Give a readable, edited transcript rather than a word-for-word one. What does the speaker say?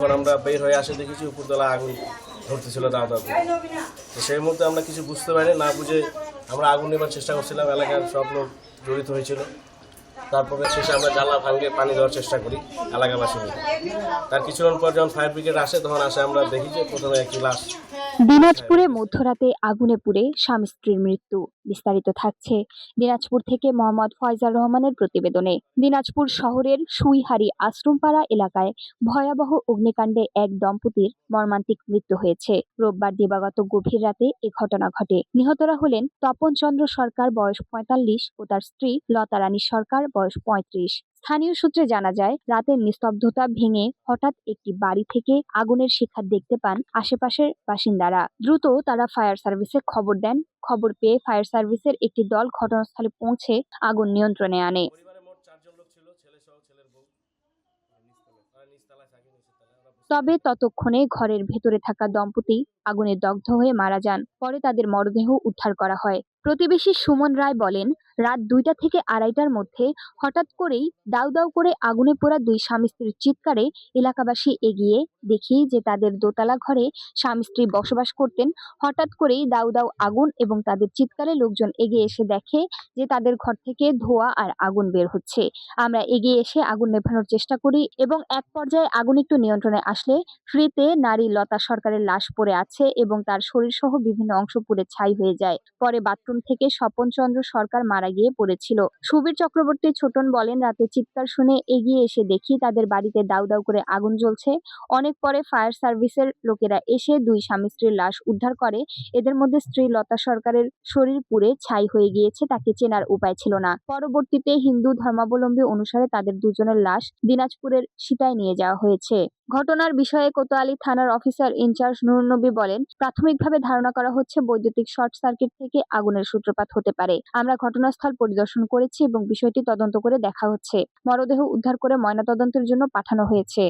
যখন আমরা বের হয়ে আসে দেখেছি উপরতলা আগুন ধরতেছিল দাও দাও করে। তো সেই মুহূর্তে আমরা কিছু বুঝতে পারিনি, না বুঝে আমরা আগুন নেবার চেষ্টা করছিলাম। এলাকার সব লোক জড়িত হয়েছিল। তারপরে শেষে আমরা জ্বালা ভাঙিয়ে পানি দেওয়ার চেষ্টা করি এলাকাবাসী মিলে। তার কিছুক্ষণ পর যখন ফায়ার ব্রিগেড আসে তখন আমরা দেখি যে প্রথমে একটি লাশ। দিনাজপুরে মধ্যরাতে আগুনে পুড়ে স্বামী স্ত্রীর মৃত্যু। বিস্তারিত থাকছে দিনাজপুর থেকে মোহাম্মদ ফয়জার রহমানের প্রতিবেদনে। দিনাজপুর শহরের সুইহারি আশ্রমপাড়া এলাকায় ভয়াবহ অগ্নিকাণ্ডে এক দম্পতির মর্মান্তিক মৃত্যু হয়েছে। রোববার দিবাগত গভীর রাতে এ ঘটনা ঘটে। নিহতরা হলেন তপন চন্দ্র সরকার, বয়স ৪৫, ও তার স্ত্রী লতা রানী সরকার, বয়স ৩৫। স্থানীয় সূত্রে জানা যায়, রাতের নিস্তব্ধতা ভেঙে হঠাৎ একটি বাড়ি থেকে আগুনের শিখা দেখতে পান আশেপাশের বাসিন্দারা। দ্রুত তারা ফায়ার সার্ভিসে খবর দেন। খবর পেয়ে ফায়ার সার্ভিসের একটি দল ঘটনাস্থলে পৌঁছে আগুন নিয়ন্ত্রণে আনে। পরিবারে মোট 4 জন লোক ছিল, ছেলে সহ ছেলের বউ। নিচতলায় থাকে, তবে ততক্ষণে ঘরের ভেতরে থাকা দম্পতি আগুনে দগ্ধ হয়ে মারা যান। পরে তাদের মরদেহ উদ্ধার করা হয়। প্রতিবেশী সুমন রায় বলেন, রাত ২টা থেকে ২:৩০টার মধ্যে হঠাৎ করেই দাউ দাউ করে আগুনে পোড়া দুই স্বামী স্ত্রীর চিৎকারে এলাকাবাসী এগিয়ে দেখি যে তাদের দোতলা ঘরে স্বামী স্ত্রী বসবাস করতেন। হঠাৎ করেই দাউ দাউ আগুন এবং তাদের চিৎকারে লোকজন এগিয়ে এসে দেখে যে তাদের ঘর থেকে ধোঁয়া আর আগুন বের হচ্ছে। আমরা এগিয়ে এসে আগুন নেভানোর চেষ্টা করি এবং এক পর্যায়ে আগুন একটু নিয়ন্ত্রণে আসলে ফ্রিতে নারী লতা সরকারের লাশ পড়ে আছে এবং তার শরীর সহ বিভিন্ন অংশ পুড়ে ছাই হয়ে যায়। পরে বাথরুম থেকে স্বপন চন্দ্র সরকার মারা গিয়ে পড়েছিল। সুবীর চক্রবর্তী ছোটন বলেন, রাতে চিৎকার শুনে এগিয়ে এসে দেখি তাদের বাড়িতে দাউ দাউ করে আগুন জ্বলছে। অনেক পরে ফায়ার সার্ভিসের লোকেরা এসে দুই স্বামী স্ত্রীর লাশ উদ্ধার করে। এদের মধ্যে স্ত্রী লতা সরকারের শরীর পুড়ে ছাই হয়ে গিয়েছে, তাকে চেনার উপায় ছিল না। পরবর্তীতে হিন্দু ধর্মাবলম্বী অনুসারে তাদের দুজনের লাশ দিনাজপুরের সিতায় নিয়ে যাওয়া হয়েছে। ঘটনার বিষয়ে কোতোয়ালী থানার অফিসার ইনচার্জ নুরুন নবী বলেন, প্রাথমিকভাবে ধারণা করা হচ্ছে বৈদ্যুতিক শর্ট সার্কিট থেকে আগুনের সূত্রপাত হতে পারে। আমরা ঘটনাস্থল পরিদর্শন করেছি এবং বিষয়টি তদন্ত করে দেখা হচ্ছে। মরদেহ উদ্ধার করে ময়নাতদন্তের জন্য পাঠানো হয়েছে।